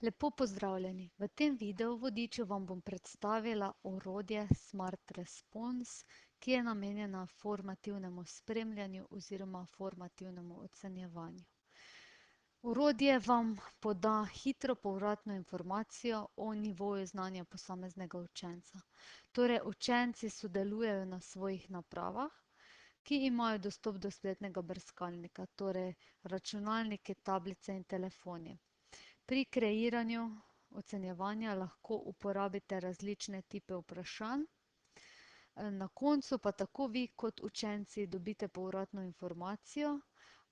Lepo pozdravljeni! V tem videu vodiču vam bom predstavila orodje Smart Response, ki je namenjena formativnemu spremljanju oziroma formativnemu ocenjevanju. Orodje vam poda hitro povratno informacijo o nivoju znanja posameznega učenca. Torej, učenci sodelujejo na svojih napravah, ki imajo dostop do spletnega brskalnika, torej računalniki, tablice in telefoni. Pri kreiranju ocenjevanja lahko uporabite različne tipe vprašanj. Na koncu pa tako vi kot učenci dobite povratno informacijo.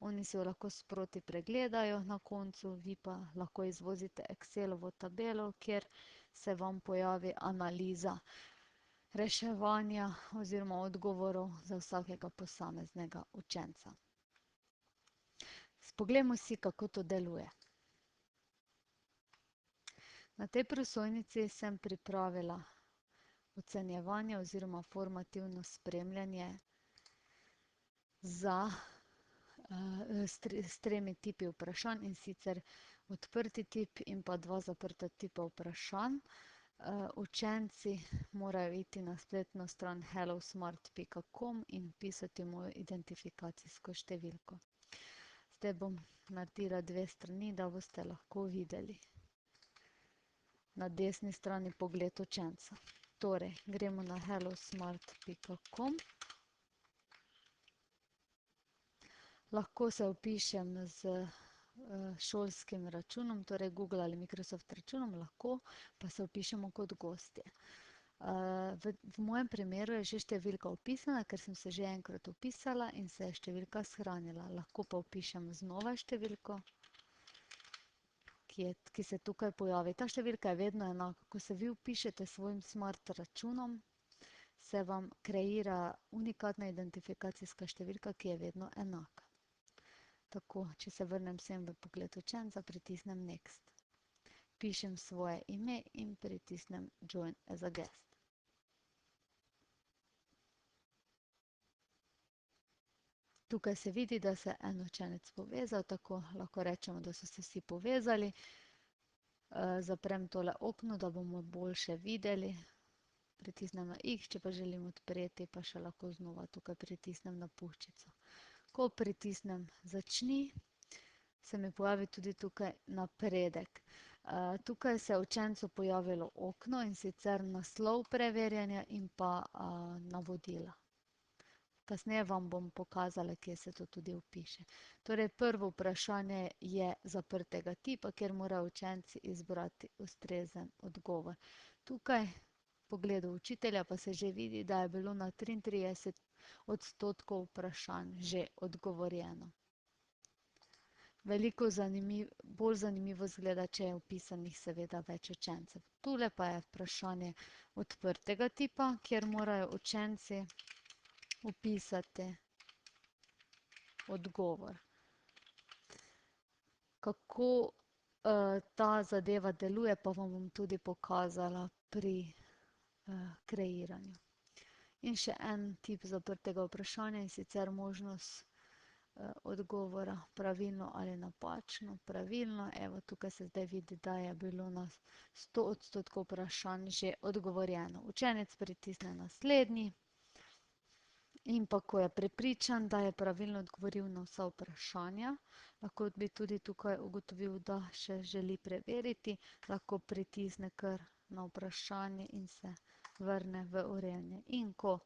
Oni si jo lahko sproti pregledajo na koncu, vi pa lahko izvozite Excelovo tabelo, kjer se vam pojavi analiza reševanja oziroma odgovorov za vsakega posameznega učenca. Poglejmo si, kako to deluje. Na tej prosojnici sem pripravila ocenjevanje oziroma formativno spremljanje s tremi tipi vprašanj, in sicer odprti tip in pa dva zaprta tipa vprašanj. Učenci morajo iti na spletno stran hellosmart.com in vpisati mojo identifikacijsko številko. Zdaj bom naredila dve strani, da boste lahko videli. Na desni strani pogled učenca. Torej, gremo na hellosmart.com. Lahko se vpišem z šolskim računom, torej Google ali Microsoft računom, lahko pa se vpišemo kot gostje. V mojem primeru je že številka vpisana, ker sem se že enkrat vpisala in se je številka shranila. Lahko pa vpišem znova številko, ki se tukaj pojavi. Ta številka je vedno enaka. Ko se vi vpišete s svojim smart računom, se vam kreira unikatna identifikacijska številka, ki je vedno enaka. Tako, če se vrnem sem v pogled učenca, pritisnem Next. Pišem svoje ime in pritisnem Join as a guest. Tukaj se vidi, da se je en učenec povezal, tako lahko rečemo, da so se vsi povezali. Zaprem tole okno, da bomo boljše videli. Pritisnem na X, če pa želim odpreti, pa še lahko znova tukaj pritisnem na puščico. Ko pritisnem Začni, se mi pojavi tudi tukaj napredek. Tukaj se je učencu pojavilo okno, in sicer naslov preverjanja in pa navodila. Kasneje vam bom pokazala, kje se to tudi vpiše. Torej, prvo vprašanje je zaprtega tipa, kjer morajo učenci izbrati ustrezen odgovor. Tukaj v pogledu učitelja pa se že vidi, da je bilo na 33% vprašanj že odgovorjeno. Veliko bolj zanimivo izgleda, če je vpisanih seveda več učencev. Tule pa je vprašanje odprtega tipa, kjer morajo učenci vpisati odgovor. Kako ta zadeva deluje, pa vam bom tudi pokazala pri kreiranju. In še en tip zaprtega vprašanja, in sicer možnost odgovora pravilno ali napačno. Pravilno, evo tukaj se zdaj vidi, da je bilo na 100% vprašanj že odgovorjeno. Učenec pritisne naslednji. In pa ko je prepričan, da je pravilno odgovoril na vsa vprašanja, lahko bi tudi tukaj ugotovil, da še želi preveriti, lahko pritisne kar na vprašanje in se vrne v urejanje. In ko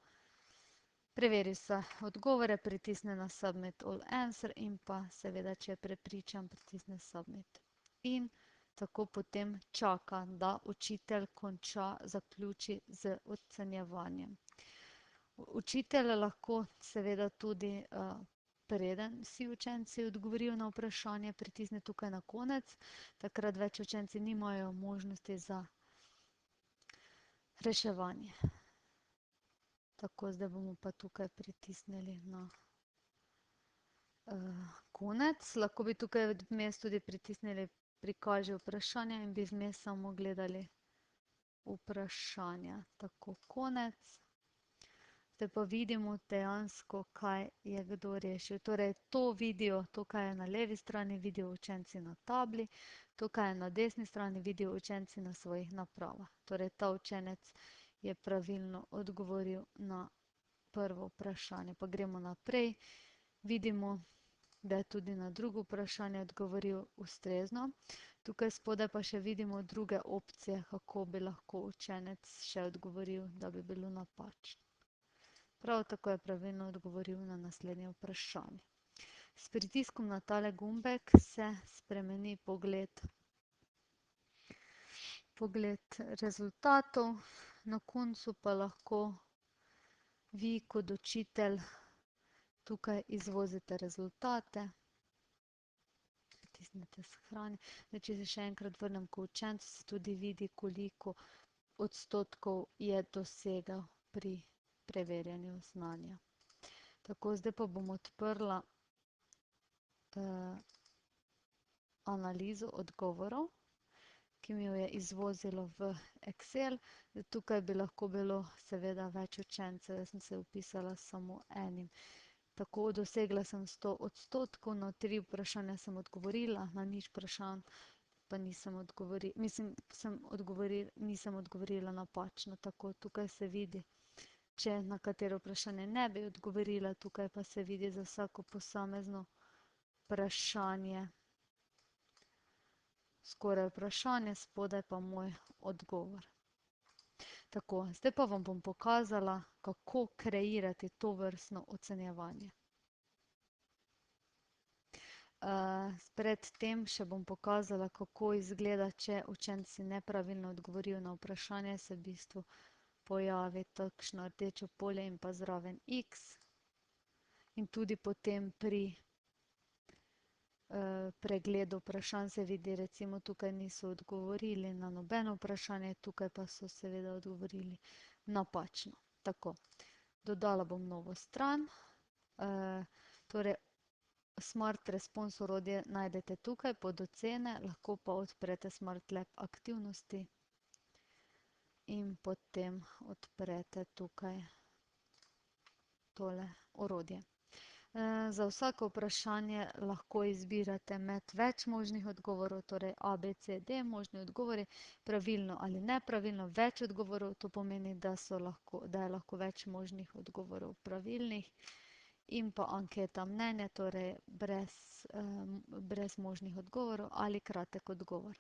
preveri vse odgovore, pritisne na Submit all answer in pa seveda, če je prepričan, pritisne Submit. In tako potem čaka, da učitelj zaključi z ocenjevanjem. Učitelj lahko seveda tudi, preden vsi učenci odgovorijo na vprašanje, pritisne tukaj na konec. Takrat več učenci nimajo možnosti za reševanje. Tako, zdaj bomo pa tukaj pritisnili na konec. Lahko bi tukaj vmes tudi pritisnili Prikaži vprašanja in bi vmes samo gledali vprašanja. Tako, konec. Zdaj pa vidimo dejansko, kaj je kdo rešil. Torej, to vidijo, to, kaj je na levi strani, vidijo učenci na tabli, to, kaj je na desni strani, vidijo učenci na svojih napravah. Torej, ta učenec je pravilno odgovoril na prvo vprašanje. Pa gremo naprej. Vidimo, da je tudi na drugo vprašanje odgovoril ustrezno. Tukaj spodaj pa še vidimo druge opcije, kako bi lahko učenec še odgovoril, da bi bilo napačno. Prav tako je pravilno odgovoril na naslednje vprašanje. S pritiskom na tale gumbek se spremeni pogled rezultatov, na koncu pa lahko vi kot učitelj tukaj izvozite rezultate. Pritisnite shrani. Če se še enkrat vrnem k učencu, se tudi vidi, koliko odstotkov je dosegel pri preverjanju znanja. Tako, zdaj pa bom odprla analizo odgovorov, ki mi jo je izvozilo v Excel. Tukaj bi lahko bilo seveda več učencev, jaz sem se vpisala samo enim. Tako, dosegla sem 100 odstotkov, na 3 vprašanja sem odgovorila, na nič vprašanj pa nisem odgovorila napačno. Tako, tukaj se vidi, če na katero vprašanje ne bi odgovorila, tukaj pa se vidi za vsako posamezno vprašanje. Skoraj vprašanje, spodaj pa moj odgovor. Tako, zdaj pa vam bom pokazala, kako kreirati tovrstno ocenjevanje. Predtem še bom pokazala, kako izgleda, če učenci nepravilno odgovorijo na vprašanje, se v bistvu pojavi takšno rdečo polje in pa zraven X. In tudi potem pri pregledu vprašanj se vidi, recimo tukaj niso odgovorili na nobeno vprašanje, tukaj pa so seveda odgovorili napačno. Tako, dodala bom novo stran. Torej, Smart Response orodje najdete tukaj pod ocene, lahko pa odprete Smart Lab aktivnosti in potem odprete tukaj tole orodje. Za vsako vprašanje lahko izbirate med več možnih odgovorov, torej A, B, C, D, možni odgovori, pravilno ali nepravilno, več odgovorov, to pomeni, da je lahko več možnih odgovorov pravilnih, in pa anketa mnenja, torej brez možnih odgovorov ali kratek odgovor.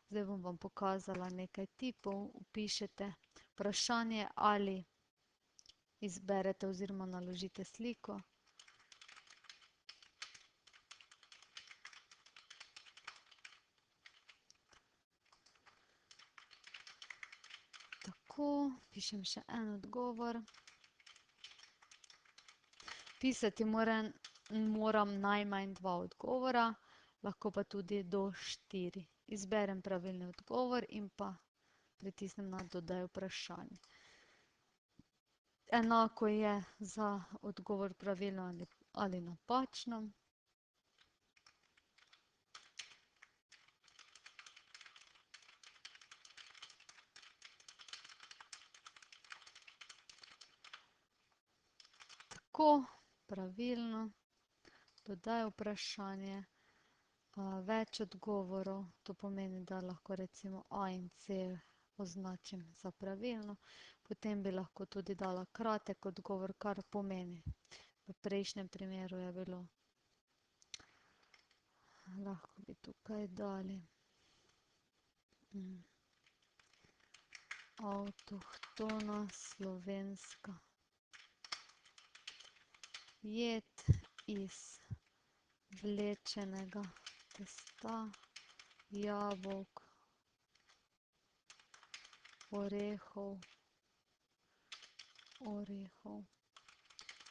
Zdaj bom vam pokazala nekaj tipov, vpišete vprašanje ali izberete oziroma naložite sliko. Tako, pišem še en odgovor. Pisati moram najmanj 2 odgovora, lahko pa tudi do 4. Izberem pravilni odgovor in pa pritisnem na dodaj vprašanje. Enako je za odgovor pravilno ali napačno. Tako, pravilno, dodaj vprašanje, več odgovorov, to pomeni, da lahko recimo A in C označim za pravilno, potem bi lahko tudi dala kratek odgovor, kar pomeni. V prejšnjem primeru je bilo, lahko bi tukaj dali avtohtona slovenska jed iz vlečenega testa, jabolk, orehov,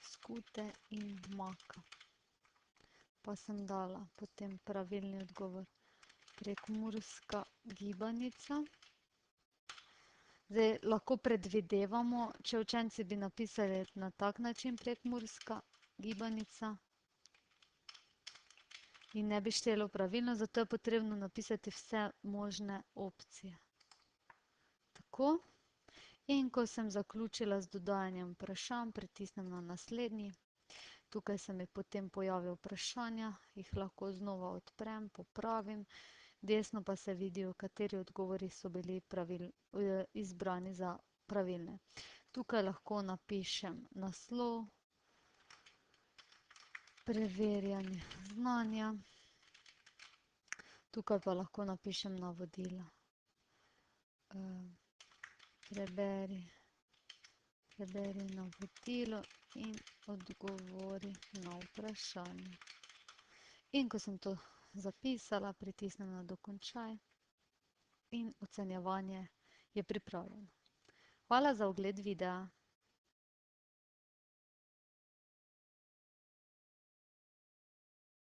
skute in maka. Pa sem dala potem pravilni odgovor. Prekmurska gibanica. Zdaj, lahko predvidevamo, če učenci bi napisali na tak način prekmurska gibanica in ne bi štelo pravilno, zato je potrebno napisati vse možne opcije. Tako. In ko sem zaključila z dodajanjem vprašanj, pritisnem na naslednji. Tukaj se mi potem pojavijo vprašanja, jih lahko znova odprem, popravim. Desno pa se vidijo, kateri odgovori so bili izbrani za pravilne. Tukaj lahko napišem naslov, preverjanje znanja. Tukaj pa lahko napišem navodila. Preberi navodilo in odgovori na vprašanje. In ko sem to zapisala, pritisnem na dokončaj in ocenjevanje je pripravljeno. Hvala za ogled videa.